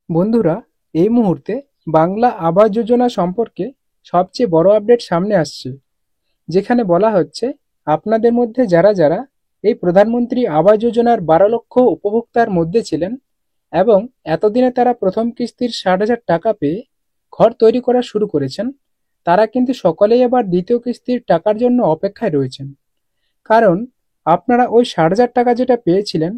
বন্ধুরা, এই মুহূর্তে বাংলা আবাস যোজনা সম্পর্কে সবচেয়ে বড় আপডেট সামনে আসছে, যেখানে বলা হচ্ছে আপনাদের মধ্যে যারা যারা এই প্রধানমন্ত্রী আবাস যোজনার 12 লক্ষ উপভোক্তার মধ্যে ছিলেন এবং এতদিনে তারা প্রথম কিস্তির 60,000 টাকা পেয়ে ঘর তৈরি করা শুরু করেছেন, তারা কিন্তু সকলেই এবার দ্বিতীয় কিস্তির টাকার জন্য অপেক্ষায় রয়েছেন। কারণ আপনারা ওই 60,000 টাকা যেটা পেয়েছিলেন,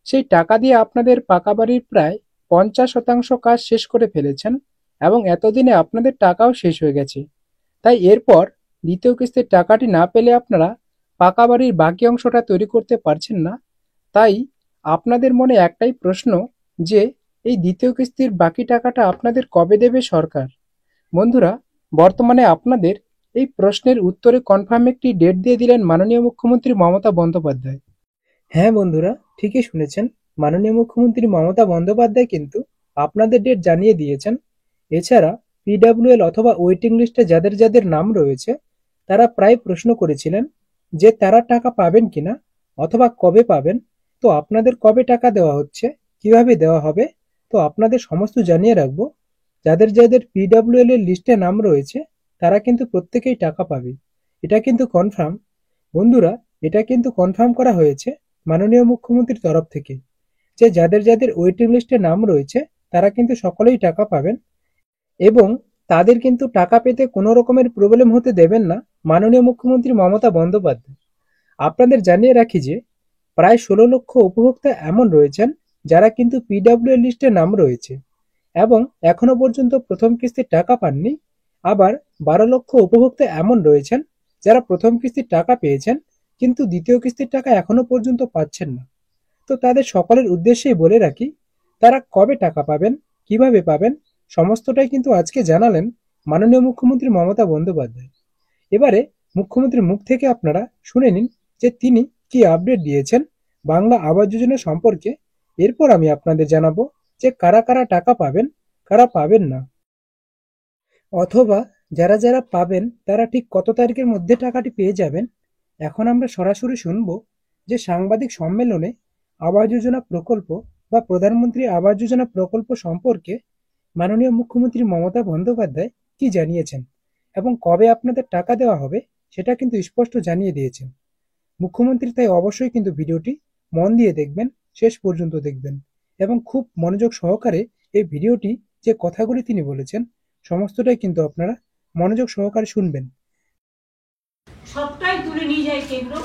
সেই টাকা দিয়ে আপনাদের পাকা বাড়ির প্রায় 50% কাজ শেষ করে ফেলেছেন এবং এতদিনে আপনাদের টাকাও শেষ হয়ে গেছে। তাই এরপর দ্বিতীয় কিস্তির টাকাটি না পেলে আপনারা পাকা বাড়ির বাকি অংশটা তৈরি করতে পারছেন না। তাই আপনাদের মনে একটাই প্রশ্ন যে এই দ্বিতীয় কিস্তির বাকি টাকাটা আপনাদের কবে দেবে সরকার? বন্ধুরা, বর্তমানে আপনাদের এই প্রশ্নের উত্তরে কনফার্ম একটি ডেট দিয়ে দিলেন মাননীয় মুখ্যমন্ত্রী মমতা বন্দ্যোপাধ্যায়। হ্যাঁ বন্ধুরা, ঠিকই শুনেছেন। মাননীয় মুখ্যমন্ত্রী মমতা বন্দ্যোপাধ্যায় কিন্তু আপনাদের ডেট জানিয়ে দিয়েছেন। এছাড়া পিডব্লিউএল অথবা ওয়েটিং লিস্টে যাদের যাদের নাম রয়েছে, তারা প্রায় প্রশ্ন করেছিলেন যে তারা টাকা পাবেন কিনা অথবা কবে পাবেন। তো আপনাদের কবে টাকা দেওয়া হচ্ছে, কিভাবে দেওয়া হবে, তো আপনাদের সমস্ত জানিয়ে রাখবো। যাদের যাদের পিডব্লিউএল এর লিস্টে নাম রয়েছে, তারা কিন্তু প্রত্যেকেই টাকা পাবে। এটা কিন্তু কনফার্ম। বন্ধুরা, এটা কিন্তু কনফার্ম করা হয়েছে মাননীয় মুখ্যমন্ত্রীর তরফ থেকে, যে যাদের যাদের ওয়েটিং লিস্টে নাম রয়েছে তারা কিন্তু সকলেই টাকা পাবেন এবং তাদের কিন্তু টাকা পেতে কোনো রকমের প্রবলেম হতে দেবেন না মাননীয় মুখ্যমন্ত্রী মমতা বন্দ্যোপাধ্যায়। আপনাদের জানিয়ে রাখি যে প্রায় 16 লক্ষ উপভোক্তা এমন রয়েছেন যারা কিন্তু পিডব্লিউএল লিস্টে নাম রয়েছে এবং এখনো পর্যন্ত প্রথম কিস্তির টাকা পাননি। আবার 12 লক্ষ উপভোক্তা এমন রয়েছেন যারা প্রথম কিস্তির টাকা পেয়েছেন কিন্তু দ্বিতীয় কিস্তির টাকা এখনো পর্যন্ত পাচ্ছেন না। তো তাদের সকলের উদ্দেশ্যেই বলে রাখি, তারা কবে টাকা পাবেন, কিভাবে পাবেন, সমস্তটাই কিন্তু আজকে জানালেন মাননীয় মুখ্যমন্ত্রী মমতা বন্দ্যোপাধ্যায়। এবারে মুখ্যমন্ত্রীর মুখ থেকে আপনারা শুনে নিন যে তিনি কি আপডেট দিয়েছেন বাংলা আবাস যোজনা সম্পর্কে। এরপর আমি আপনাদের জানাবো যে কারা কারা টাকা পাবেন, কারা পাবেন না, অথবা যারা যারা পাবেন তারা ঠিক কত তারিখের মধ্যে টাকাটি পেয়ে যাবেন। এখন আমরা সরাসরি শুনবো যে সাংবাদিক সম্মেলনে আবাস যোজনা প্রকল্প বা প্রধানমন্ত্রী আবাস যোজনা প্রকল্প সম্পর্কে মাননীয় মুখ্যমন্ত্রী মমতা বন্দ্যোপাধ্যায় কি জানিয়েছেন এবং কবে আপনাদের টাকা দেওয়া হবে সেটা কিন্তু স্পষ্ট জানিয়ে দিয়েছেন মুখ্যমন্ত্রী। তাই অবশ্যই কিন্তু ভিডিওটি মন দিয়ে দেখবেন, শেষ পর্যন্ত দেখবেন এবং খুব মনোযোগ সহকারে এই ভিডিওটি যে কথাগুলি তিনি বলেছেন সমস্তটাই কিন্তু আপনারা মনোযোগ সহকারে শুনবেন। সবটাই তুলে নিয়ে যায় কেন্দ্র,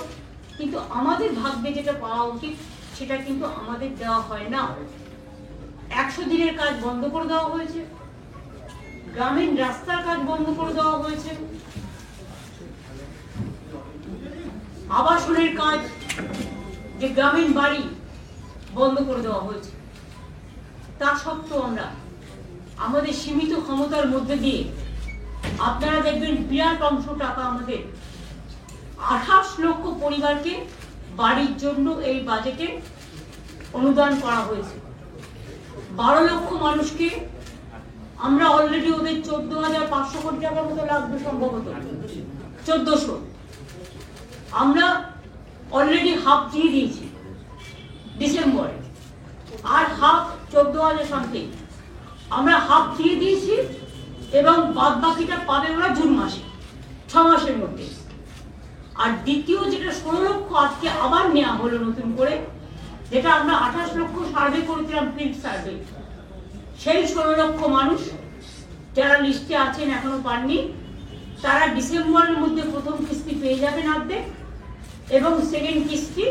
কিন্তু আমাদের ভাগ্যে যেটা পাওয়া উচিত সেটা কিন্তু আমাদের দেওয়া হয় না। 100 দিনের কাজ বন্ধ করে দেওয়া হয়েছে, গ্রামীণ রাস্তার কাজ বন্ধ করে দেওয়া হয়েছে, আবাসনের কাজ, যে গ্রামীণ বাড়ি বন্ধ করে দেওয়া হয়েছে। তা সত্ত্বেও আমরা আমাদের সীমিত ক্ষমতার মধ্যে দিয়ে আপনারা দেখবেন বিরাট অংশ টাকা আমাদের 28 লক্ষ পরিবারকে বাড়ির জন্য এই বাজেটে অনুদান করা হয়েছে। 12 লক্ষ মানুষকে আমরা অলরেডি ওদের 14,500 কোটি টাকার মতো লাগবে, সম্ভবত 1400। আমরা অলরেডি হাফ দিয়ে দিয়েছি ডিসেম্বরে, আর হাফ 14,000 সামথিং আমরা হাফ দিয়ে দিয়েছি এবং বাদ বাকিটা পাবে ওরা জুন মাসে, 6 মাসের মধ্যে। আর দ্বিতীয় যেটা 16 লক্ষ আজকে আবার নেওয়া হলো নতুন করে, যেটা আমরা 28 লক্ষ সার্ভে করেছিলাম, ফিল্ড সার্ভে, সেই 16 লক্ষ মানুষ যারা লিস্টে আছেন এখনো পাননি, তারা ডিসেম্বরের মধ্যে প্রথম কিস্তি পেয়ে যাবেন অর্ধেক এবং সেকেন্ড কিস্তি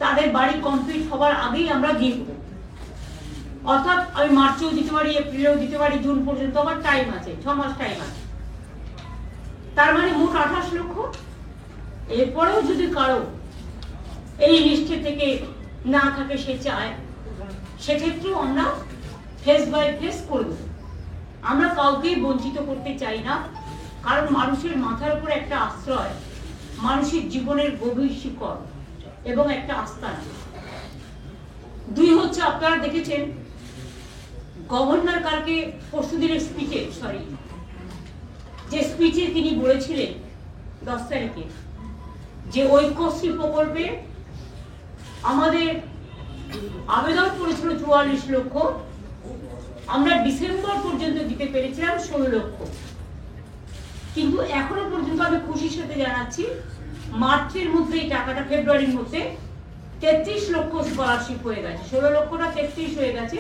তাদের বাড়ি কমপ্লিট হবার আগেই আমরা দিয়ে দেবো। অর্থাৎ আমি মার্চেও দিতে পারি, এপ্রিলেও দিতে পারি, জুন পর্যন্ত আমার টাইম আছে, 6 মাস টাইম আছে। তার মানে মোট 28 লক্ষ। এরপরেও যদি কারো এই লিস্টে থেকে না থাকে, সে চায়, সেক্ষেত্রেও আমরা ফেস বাই ফেস করব। আমরা কাউকেই বঞ্চিত করতে চাই না, কারণ মানুষের মাথার উপর একটা আশ্রয়, মানুষের জীবনের গভীর শিকড় এবং একটা আস্থানা। 2 হচ্ছে, আপনারা দেখেছেন গভর্নর কালকে পরশুদিনের স্পিচে, যে স্পিচে তিনি বলেছিলেন 10 তারিখে যে ঐক্যশ্রী প্রকল্পে আমাদের আবেদন করেছিল 44 লক্ষ, আমরা ডিসেম্বর পর্যন্ত দিতে পেরেছিলাম 16 লক্ষ, কিন্তু এখনো পর্যন্ত আমি খুশির সাথে জানাচ্ছি মার্চের মধ্যে এই টাকাটা, ফেব্রুয়ারির মধ্যে 33 লক্ষ স্কলারশিপ হয়ে গেছে, 16 লক্ষটা 33 হয়ে গেছে,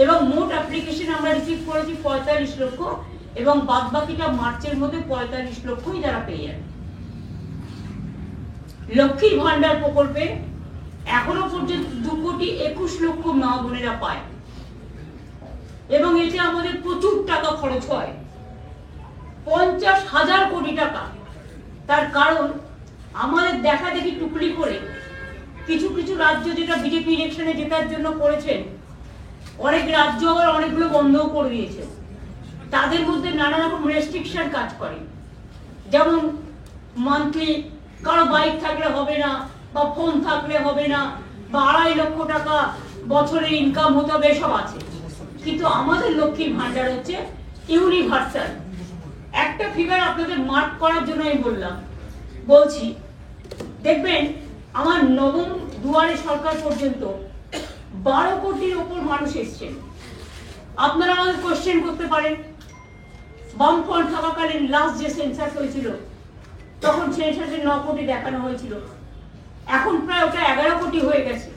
এবং মোট অ্যাপ্লিকেশন আমরা রিসিভ করেছি 45 লক্ষ, এবং বাদ বাকিটা মার্চের মধ্যে 45 লক্ষই যারা পেয়ে যাবে। লক্ষ্মীর ভান্ডার প্রকল্পে এখনো পর্যন্ত 2,21,00,000 মা বোনেরা পায়, এবং এতে আমাদের প্রচুর টাকা খরচ হয়, 50,000 কোটি টাকা। তার কারণ আমাদের দেখা দেখি টুকলি করে কিছু কিছু রাজ্য যেটা বিজেপি ইলেকশনে জেতার জন্য করেছেন, অনেক রাজ্য আবার অনেকগুলো বন্ধও করে দিয়েছে। তাদের মধ্যে নানা রকম রেস্ট্রিকশন কাজ করে, যেমন মান্থলি কারো বাইক থাকলে হবে না, বা ফোন থাকলে হবে না, বা 2.5 লক্ষ টাকা বছরে ইনকাম হতে হবে, এসব আছে। কিন্তু আমাদের লক্ষ্মীর ভান্ডার হচ্ছে ইউনিভার্সাল। একটা ফিগার আপনাদের মার্ক করার জন্য আমি বলছি, দেখবেন আমার নবম দুয়ারে সরকার পর্যন্ত 12 কোটির ওপর মানুষ এসছেন। আপনারা আমাদের কোশ্চেন করতে পারেন, বামফ্রন্ট থাকাকালীন লাস্ট যে সেন্সাস হয়েছিল তখন সেন্সাসে 9 কোটি দেখানো হয়েছিল, এখন প্রায় ওটা 11 কোটি হয়ে গেছে,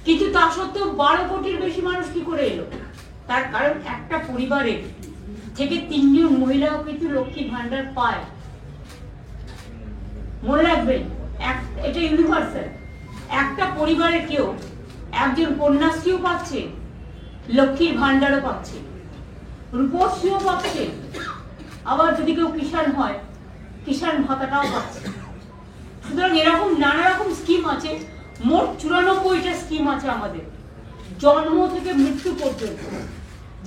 কিন্তু তা সত্ত্বেও 12 কোটির বেশি মানুষ কি করে এলো? তার কারণ একটা পরিবারে থেকে 3 জন মহিলাও কিন্তু লক্ষ্মী ভান্ডার পায়। মনে রাখবেন, এটা ইউনিভার্সাল। একটা পরিবারে কেউ একজন কন্যাশ্রীও পাচ্ছে, লক্ষ্মীর ভান্ডারও পাচ্ছে, রূপশ্রীও পাচ্ছে, আবার যদি কেউ কিষাণ হয় কিষাণ ভাতাটাও পাচ্ছে। সুতরাং এরকম নানা রকম স্কিম আছে, মোট 94টা স্কিম আছে আমাদের জন্ম থেকে মৃত্যু পর্যন্ত,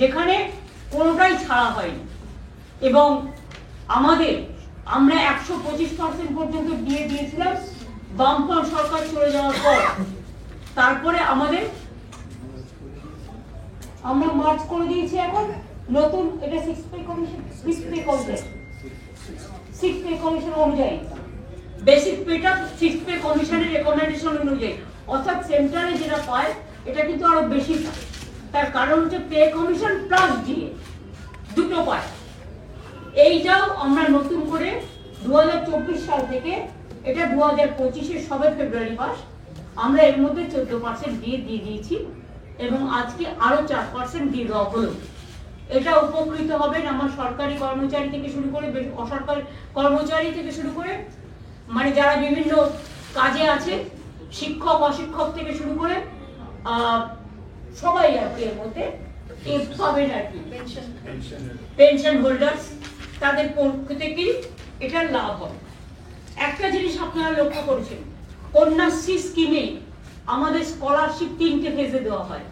যেখানে কোনোটাই ছাড়া হয়নি। এবং আমরা 125% পর্যন্ত দিয়েছিলাম বামফ্রন্ট সরকার চলে যাওয়ার পর। তারপরে আমরা মার্চ করে দিয়েছি এখন নতুন, এটা 6 পে কমিশন অনুযায়ী, বেসিক পেটা 6 পে কমিশনের রেকমেন্ডেশন অনুযায়ী, অর্থাৎ সেন্ট্রালে যেটা পায় এটা কিন্তু আরো বেশি পায়। তার কারণ হচ্ছে পে কমিশন প্লাস ডিএ দুটো পায়। এইটাও আমরা নতুন করে 2024 সাল থেকে, এটা 2025-এর সবে ফেব্রুয়ারি মাস, আমরা এর মধ্যে 14% দিয়ে দিয়েছি, এবং আজকে আরো 4% দিয়ে দেওয়া হলো। এটা উপকৃত হবেন আমার সরকারি কর্মচারী থেকে শুরু করে অসরকারি কর্মচারী থেকে শুরু করে, মানে যারা বিভিন্ন কাজে আছে, শিক্ষক অশিক্ষক থেকে শুরু করে সবাই আর কি এর মধ্যে পাবেন আর কি। পেনশন হোল্ডার্স তাদের পক্ষ থেকেই এটার লাভ হবে। একটা জিনিস আপনারা লক্ষ্য করেছেন, কন্যাশ্রী স্কিমে আমাদের স্কলারশিপ 3টে ফেজে দেওয়া হয়।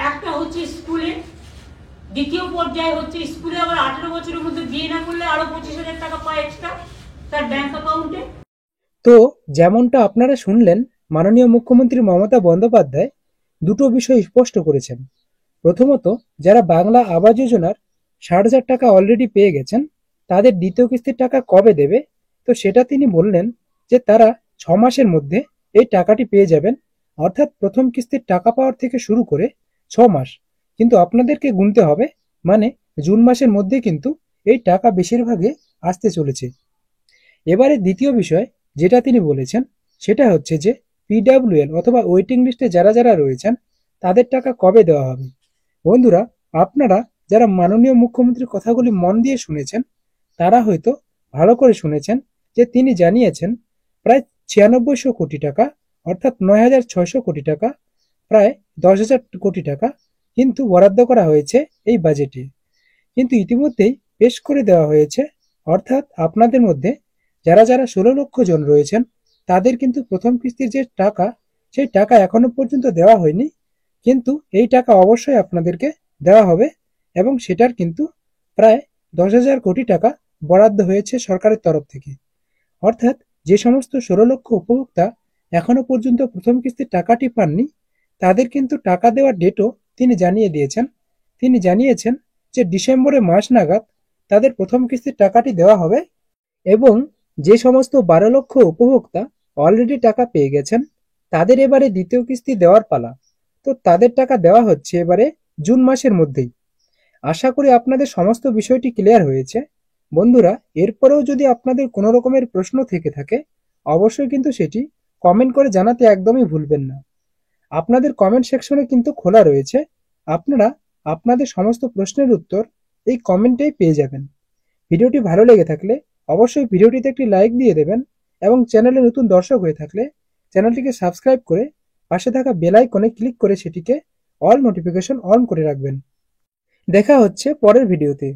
একটা হচ্ছে স্কুলে, দ্বিতীয় পর্যায়ে হচ্ছে স্কুলে আবার 18 বছরের মধ্যে বিয়ে না করলে আরো 25,000 টাকা পায় এক্সট্রা তার ব্যাংক অ্যাকাউন্টে। তো যেমনটা আপনারা শুনলেন, মাননীয় মুখ্যমন্ত্রী মমতা বন্দ্যোপাধ্যায় দুটো বিষয় স্পষ্ট করেছেন। প্রথমত, যারা বাংলা আবাস যোজনার 60,000 টাকা অলরেডি পেয়ে গেছেন, তাদের দ্বিতীয় কিস্তির টাকা কবে দেবে, তো সেটা তিনি বললেন যে তারা 6 মাসের মধ্যে এই টাকাটি পেয়ে যাবেন। অর্থাৎ প্রথম কিস্তির টাকা পাওয়ার থেকে শুরু করে 6 মাস, কিন্তু আপনাদেরকে গুনতে হবে, মানে জুন মাসের মধ্যে কিন্তু এই টাকা বেশিরভাগে আসতে চলেছে। এবারে দ্বিতীয় বিষয় যেটা তিনি বলেছেন সেটা হচ্ছে যে পিডাব্লিউএল অথবা ওয়েটিং লিস্টে যারা যারা রয়েছেন তাদের টাকা কবে দেওয়া হবে। বন্ধুরা, আপনারা যারা মাননীয় মুখ্যমন্ত্রীর কথাগুলি মন দিয়ে শুনেছেন তারা হয়তো ভালো করে শুনেছেন যে তিনি জানিয়েছেন প্রায় 9600 কোটি টাকা, অর্থাৎ 9,600 কোটি টাকা, প্রায় 10,000 কোটি টাকা কিন্তু বরাদ্দ করা হয়েছে এই বাজেটে। কিন্তু ইতিমধ্যেই পেশ করে দেওয়া হয়েছে, অর্থাৎ আপনাদের মধ্যে যারা যারা 16 লক্ষ জন রয়েছেন তাদের কিন্তু প্রথম কিস্তির যে টাকা, সেই টাকা এখনো পর্যন্ত দেওয়া হয়নি, কিন্তু এই টাকা অবশ্যই আপনাদেরকে দেওয়া হবে, এবং সেটার কিন্তু প্রায় 10,000 কোটি টাকা বরাদ্দ হয়েছে সরকারের তরফ থেকে। অর্থাৎ যে সমস্ত 16 লক্ষ উপভোক্তা এখনো পর্যন্ত প্রথম কিস্তির টাকাটি পাননি, তাদের কিন্তু টাকা দেওয়ার ডেটও তিনি জানিয়ে দিয়েছেন। তিনি জানিয়েছেন যে ডিসেম্বরের মাস নাগাদ তাদের প্রথম কিস্তির টাকাটি দেওয়া হবে, এবং যে সমস্ত 12 লক্ষ উপভোক্তা অলরেডি টাকা পেয়ে গেছেন তাদের এবারে দ্বিতীয় কিস্তি দেওয়ার পালা। তো তাদের টাকা দেওয়া হচ্ছে এবারে জুন মাসের মধ্যেই। আশা করি আপনাদের সমস্ত বিষয়টি ক্লিয়ার হয়েছে। বন্ধুরা, এরপরেও যদি আপনাদের কোনো রকমের প্রশ্ন থেকে থাকে অবশ্যই কিন্তু সেটি কমেন্ট করে জানাতে একদমই ভুলবেন না। আপনাদের কমেন্ট সেকশনে কিন্তু খোলা রয়েছে, আপনারা আপনাদের সমস্ত প্রশ্নের উত্তর এই কমেন্টেই পেয়ে যাবেন। ভিডিওটি ভালো লেগে থাকলে অবশ্যই ভিডিওটিতে একটি লাইক দিয়ে দেবেন এবং চ্যানেলে নতুন দর্শক হয়ে থাকলে চ্যানেলটিকে সাবস্ক্রাইব করে পাশে থাকা বেল আইকনে ক্লিক করে সেটিকে অল নোটিফিকেশন অন করে রাখবেন। দেখা হচ্ছে পরের ভিডিওতে।